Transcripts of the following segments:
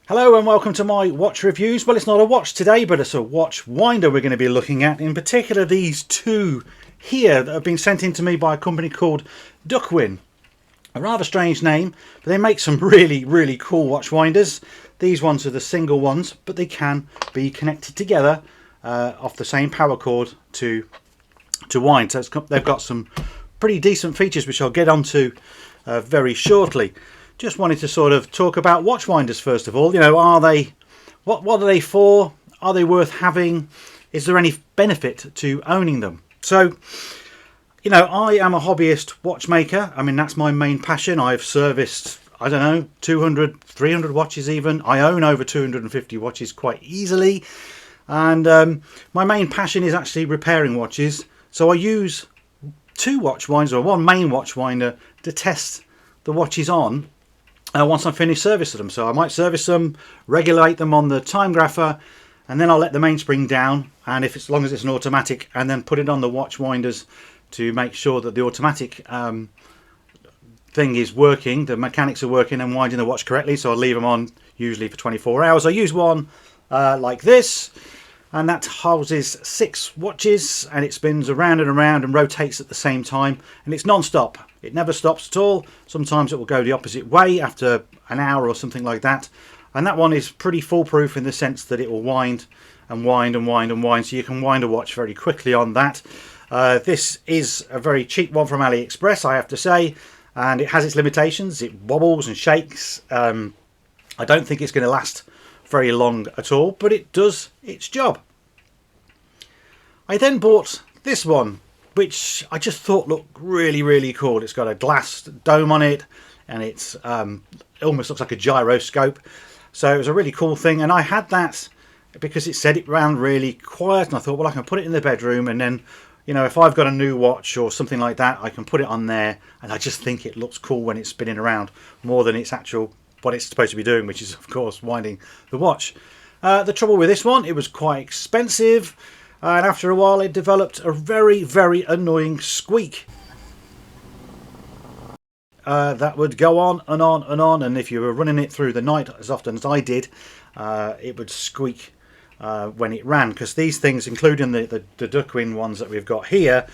Hello and welcome to my watch reviews. Well, it's not a watch today, but it's a watch winder we're going to be looking at. In particular, these two here that have been sent in to me by a company called Dukwin. A rather strange name, but they make some really cool watch winders. These ones are the single ones, but they can be connected together off the same power cord to wind. So they've got some pretty decent features, which I'll get onto very shortly. Just wanted to sort of talk about watch winders first of all. You know, what are they for? Are they worth having? Is there any benefit to owning them? So, you know, I am a hobbyist watchmaker. I mean, that's my main passion. I've serviced, I don't know, 200, 300 watches even. I own over 250 watches quite easily. And my main passion is actually repairing watches. So I use two watch winders, or one main watch winder, to test the watches on once I'm finished servicing them. So I might service them, regulate them on the time grapher, and then I'll let the mainspring down, and if it's, as long as it's an automatic, and then put it on the watch winders to make sure that the automatic thing is working, the mechanics are working and winding the watch correctly. So I leave them on usually for 24 hours. I use one like this, and that houses 6 watches, and it spins around and around and rotates at the same time, and it's non-stop. It never stops at all. Sometimes it will go the opposite way after an hour or something like that. And that one is pretty foolproof in the sense that it will wind and wind and wind and wind, so you can wind a watch very quickly on that. This is a very cheap one from AliExpress, I have to say, and it has its limitations. It wobbles and shakes. I don't think it's going to last very long at all, but it does its job. I then bought this one, which I just thought looked really cool. It's got a glass dome on it, and it's it almost looks like a gyroscope. So it was a really cool thing, and I had that because it said it ran really quiet, and I thought, well, I can put it in the bedroom, and then, you know, if I've got a new watch or something like that, I can put it on there, and I just think it looks cool when it's spinning around more than its actual what it's supposed to be doing, which is of course winding the watch. The trouble with this one, it was quite expensive, and after a while it developed a very annoying squeak that would go on and on and on, and if you were running it through the night as often as I did, it would squeak when it ran, because these things, including the Dukwin ones that we've got here,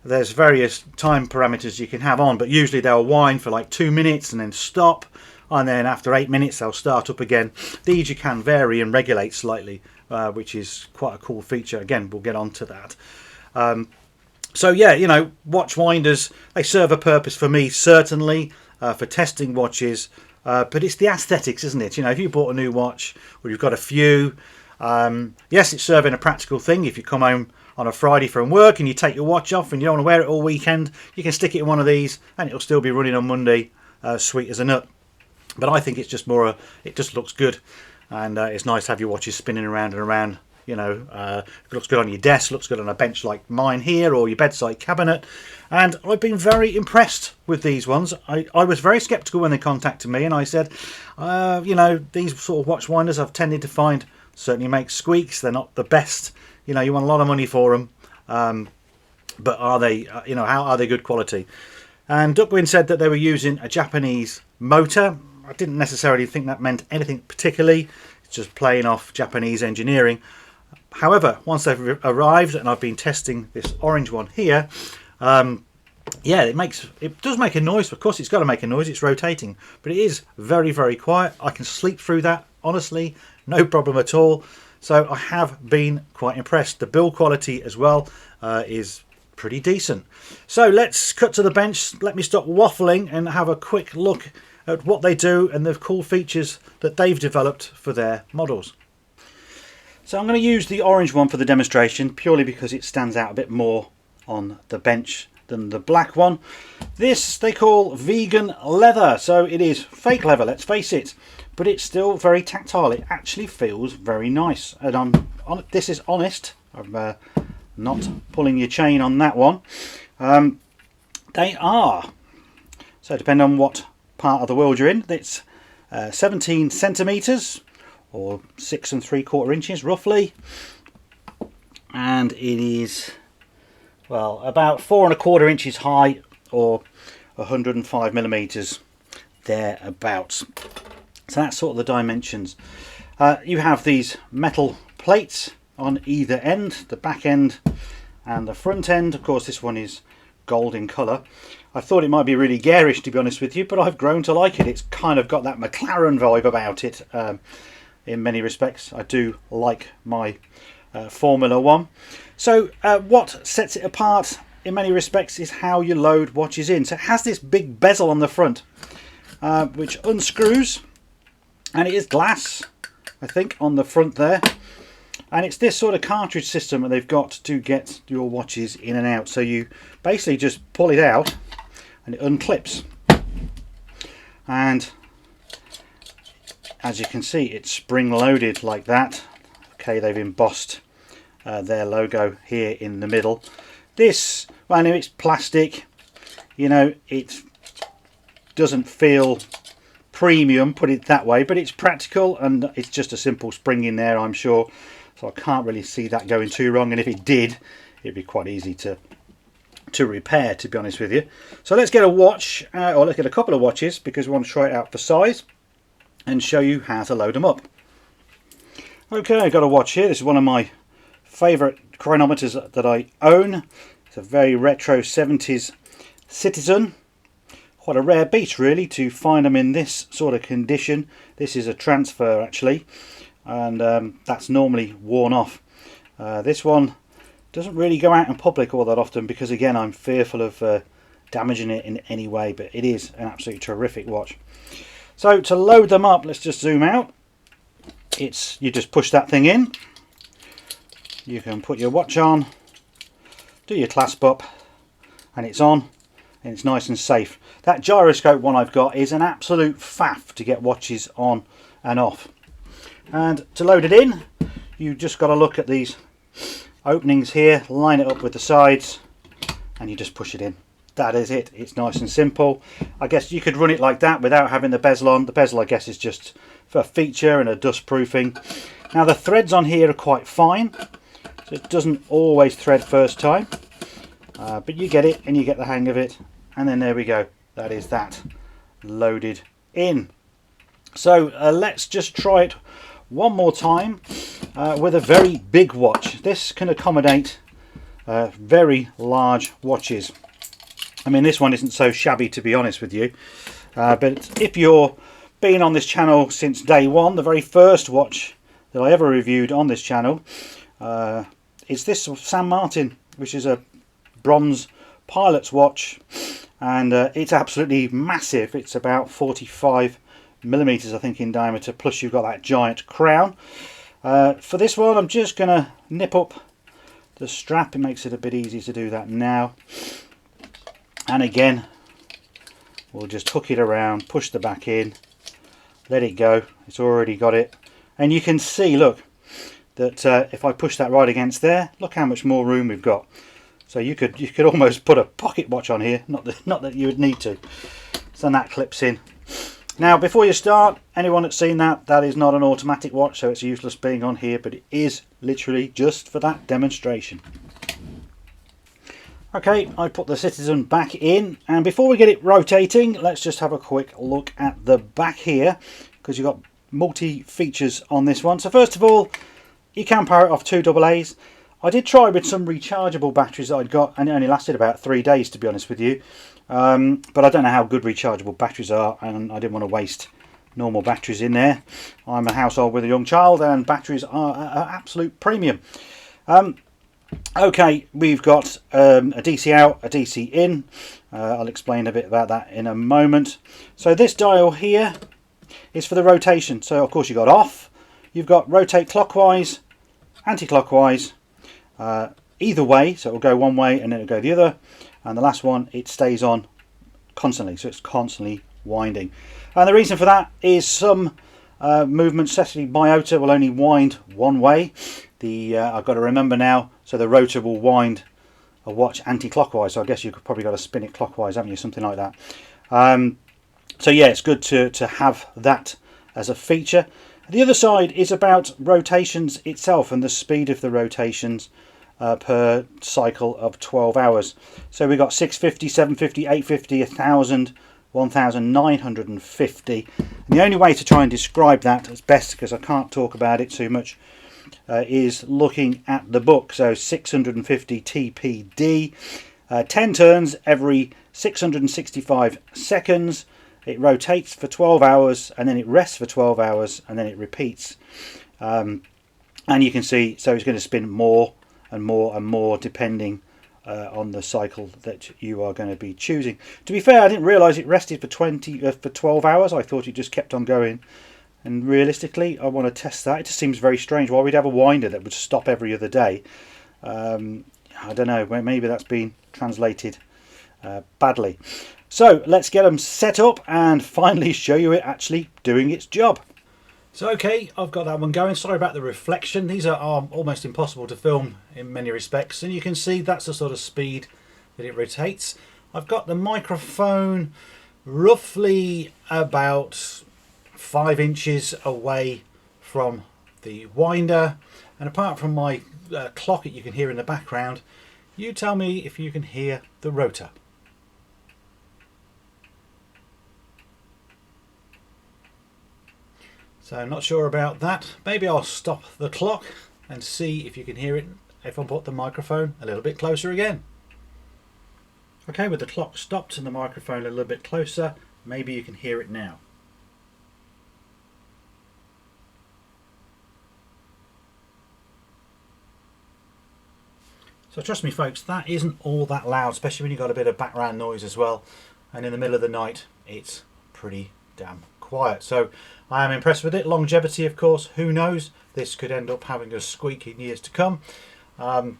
there's various time parameters you can have on, but usually they'll wind for like 2 minutes and then stop, and then after 8 minutes they'll start up again. These you can vary and regulate slightly, which is quite a cool feature. Again, we'll get on to that. So yeah, you know, watch winders, they serve a purpose for me, certainly, for testing watches, but it's the aesthetics, isn't it? You know, if you bought a new watch, or you've got a few, yes, it's serving a practical thing. If you come home on a Friday from work and you take your watch off and you don't want to wear it all weekend, you can stick it in one of these and it'll still be running on Monday, sweet as a nut. But I think it's just more, it just looks good, and it's nice to have your watches spinning around and around. You know, it looks good on your desk, looks good on a bench like mine here, or your bedside cabinet. And I've been very impressed with these ones. I was very sceptical when they contacted me, and I said, you know, these sort of watch winders I've tended to find certainly make squeaks. They're not the best. You know, you want a lot of money for them, but are they, you know, how are they good quality? And Dukwin said that they were using a Japanese motor. I didn't necessarily think that meant anything particularly. It's just playing off Japanese engineering. However, once they've arrived and I've been testing this orange one here, yeah, it does make a noise. Of course, it's got to make a noise. It's rotating, but it is very quiet. I can sleep through that, honestly, no problem at all. So I have been quite impressed. The build quality as well is pretty decent. So let's cut to the bench. Let me stop waffling and have a quick look at what they do and the cool features that they've developed for their models. So I'm going to use the orange one for the demonstration, purely because it stands out a bit more on the bench than the black one. This they call vegan leather, so it is fake leather, let's face it, but it's still very tactile. It actually feels very nice, and this is honest. I'm not pulling your chain on that one. They are, so depending on what part of the world you're in, it's 17 centimeters or 6 3/4 inches roughly, and it is, well, about 4 1/4 inches high, or 105 millimeters thereabouts. So that's sort of the dimensions. You have these metal plates on either end, the back end and the front end. Of course, this one is gold in colour. I thought it might be really garish, to be honest with you, but I've grown to like it. It's kind of got that McLaren vibe about it in many respects. I do like my Formula 1. So what sets it apart in many respects is how you load watches in. So it has this big bezel on the front which unscrews, and it is glass, I think, on the front there. And it's this sort of cartridge system that they've got to get your watches in and out. So you basically just pull it out and it unclips. And as you can see, it's spring loaded like that. Okay, they've embossed their logo here in the middle. This, well, I know it's plastic, you know, it doesn't feel premium, put it that way, but it's practical, and it's just a simple spring in there, I'm sure. So I can't really see that going too wrong, and if it did, it'd be quite easy to repair, to be honest with you. So let's get a watch, or let's get a couple of watches, because we want to try it out for size and show you how to load them up. Okay, I've got a watch here. This is one of my favourite chronometers that I own. It's a very retro 70s Citizen. Quite a rare beast, really, to find them in this sort of condition. This is a transfer, actually, and that's normally worn off. This one doesn't really go out in public all that often because, again, I'm fearful of damaging it in any way, but it is an absolutely terrific watch. So to load them up, let's just zoom out. You just push that thing in. You can put your watch on, do your clasp up, and it's on, and it's nice and safe. That gyroscope one I've got is an absolute faff to get watches on and off. And to load it in, you just got to look at these openings here, line it up with the sides, and you just push it in. That is it. It's nice and simple. I guess you could run it like that without having the bezel on. The bezel, I guess, is just for a feature and a dust proofing. Now the threads on here are quite fine, so it doesn't always thread first time, but you get it and you get the hang of it, and then there we go. That is that loaded in. So let's just try it one more time with a very big watch. This can accommodate very large watches. I mean, this one isn't so shabby, to be honest with you, but if you're been on this channel since day one, the very first watch that I ever reviewed on this channel, it's this San Martin, which is a bronze pilot's watch, and it's absolutely massive. It's about 45 millimeters, I think, in diameter, plus you've got that giant crown. For this one, I'm just going to nip up the strap. It makes it a bit easier to do that now. And again, we'll just hook it around, push the back in, let it go. It's already got it, and you can see, look, that if I push that right against there, look how much more room we've got. So you could almost put a pocket watch on here, not that you would need to. So that clips in. Now, before you start, anyone that's seen that, that is not an automatic watch, so it's useless being on here, but it is literally just for that demonstration. Okay, I put the Citizen back in, and before we get it rotating, let's just have a quick look at the back here, because you've got multi features on this one. So first of all, you can power it off 2 AA's. I did try with some rechargeable batteries that I'd got, and it only lasted about 3 days, to be honest with you. But I don't know how good rechargeable batteries are, and I didn't want to waste normal batteries in there. I'm a household with a young child, and batteries are an absolute premium. Okay, we've got a DC out, a DC in. I'll explain a bit about that in a moment. So this dial here is for the rotation. So of course you've got off, you've got rotate clockwise, anti-clockwise, either way, so it'll go one way and then it'll go the other, and the last one, it stays on constantly, so it's constantly winding. And the reason for that is some movements, especially Biota, will only wind one way. I've got to remember now, so the rotor will wind a watch anti-clockwise, so I guess you've probably got to spin it clockwise, haven't you, something like that. So yeah, it's good to have that as a feature. The other side is about rotations itself and the speed of the rotations per cycle of 12 hours. So we've got 650, 750, 850, 1000, 1950. And the only way to try and describe that as best, because I can't talk about it too much, is looking at the book. So 650 TPD, 10 turns every 665 seconds. It rotates for 12 hours and then it rests for 12 hours and then it repeats. And you can see, so it's going to spin more and more and more depending on the cycle that you are going to be choosing. To be fair, I didn't realise it rested for 12 hours. I thought it just kept on going. And realistically, I want to test that. It just seems very strange. Why we'd have a winder that would stop every other day? I don't know. Maybe that's been translated badly. So let's get them set up and finally show you it actually doing its job. So okay, I've got that one going. Sorry about the reflection. These are almost impossible to film in many respects, and you can see that's the sort of speed that it rotates. I've got the microphone roughly about 5 inches away from the winder, and apart from my clock that you can hear in the background, you tell me if you can hear the rotor. So I'm not sure about that. Maybe I'll stop the clock and see if you can hear it if I put the microphone a little bit closer again. Okay, with the clock stopped and the microphone a little bit closer, maybe you can hear it now. So trust me folks, that isn't all that loud, especially when you've got a bit of background noise as well. And in the middle of the night, it's pretty damn quiet. So I am impressed with it. Longevity, of course, who knows? This could end up having a squeak in years to come. Now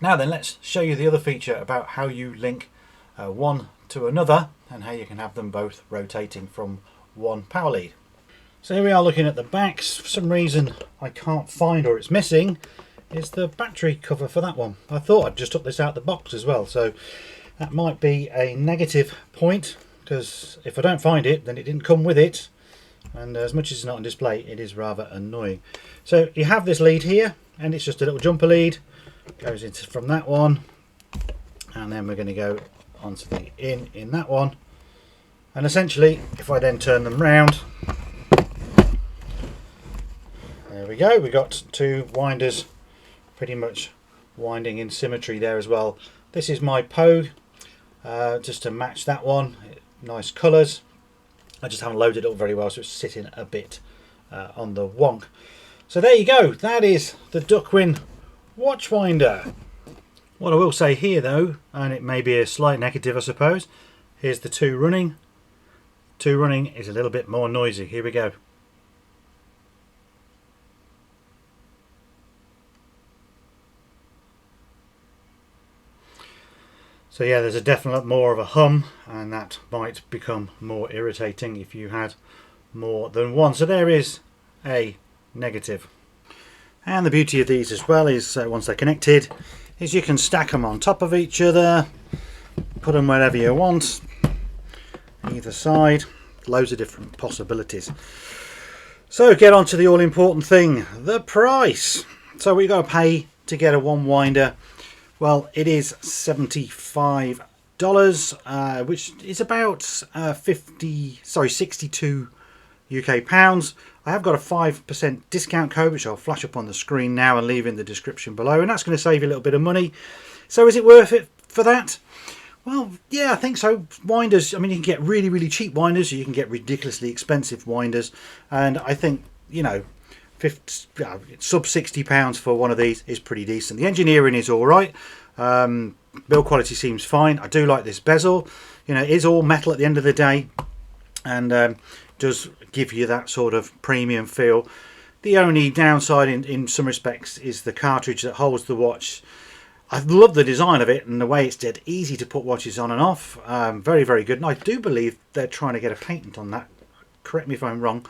then, let's show you the other feature about how you link one to another and how you can have them both rotating from one power lead. So here we are looking at the backs. For some reason I can't find, or it's missing, is the battery cover for that one. I thought I'd just took this out the box as well, so that might be a negative point, because if I don't find it, then it didn't come with it, and as much as it's not on display, it is rather annoying. So you have this lead here, and it's just a little jumper lead, goes into from that one, and then we're going to go onto the in that one, and essentially if I then turn them round, there we go, we got two winders pretty much winding in symmetry there as well. This is my Pogue, just to match that one. Nice colours. I just haven't loaded it up very well, so it's sitting a bit on the wonk. So there you go, that is the Dukwin watch winder. What I will say here though, and it may be a slight negative I suppose, here's the two running. Two running is a little bit more noisy. Here we go. So yeah, there's a definite more of a hum, and that might become more irritating if you had more than one. So there is a negative. And the beauty of these as well is once they're connected, is you can stack them on top of each other, put them wherever you want, either side, loads of different possibilities. So get on to the all important thing, the price. So what you got to pay to get a one winder. Well, it is $75, which is about 62 UK pounds. I have got a 5% discount code, which I'll flash up on the screen now and leave in the description below, and that's going to save you a little bit of money. So is it worth it for that? Well, yeah, I think so. Winders, I mean, you can get really, really cheap winders, or you can get ridiculously expensive winders, and I think, you know, sub £60 for one of these is pretty decent. The engineering is all right. Build quality seems fine. I do like this bezel. You know, it is all metal at the end of the day, and does give you that sort of premium feel. The only downside in some respects is the cartridge that holds the watch. I love the design of it and the way it's dead easy to put watches on and off. Very, very good. And I do believe they're trying to get a patent on that. Correct me if I'm wrong.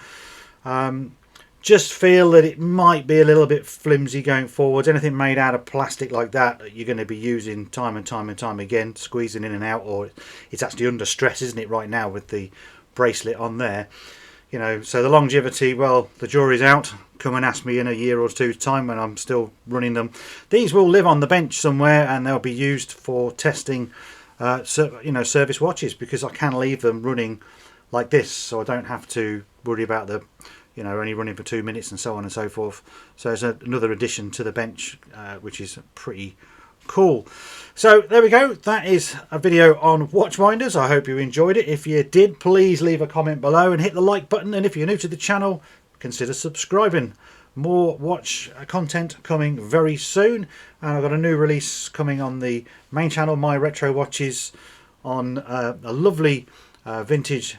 Just feel that it might be a little bit flimsy going forwards. Anything made out of plastic like that, you're going to be using time and time and time again, squeezing in and out, or it's actually under stress, isn't it, right now with the bracelet on there. You know, so the longevity, well, the jury's out. Come and ask me in a year or two's time when I'm still running them. These will live on the bench somewhere, and they'll be used for testing service watches, because I can leave them running like this, so I don't have to worry about the only running for 2 minutes and so on and so forth. So it's another addition to the bench, which is pretty cool. So there we go, that is a video on watchminders. I hope you enjoyed it. If you did, please leave a comment below and hit the like button, and if you're new to the channel, consider subscribing. More watch content coming very soon, and I've got a new release coming on the main channel, My Retro Watches, on a lovely vintage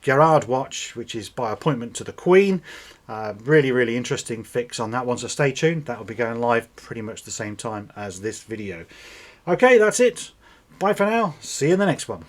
Gerard watch, which is by appointment to the Queen. Really interesting fix on that one, so stay tuned. That will be going live pretty much the same time as this video. Okay, that's it. Bye for now. See you in the next one.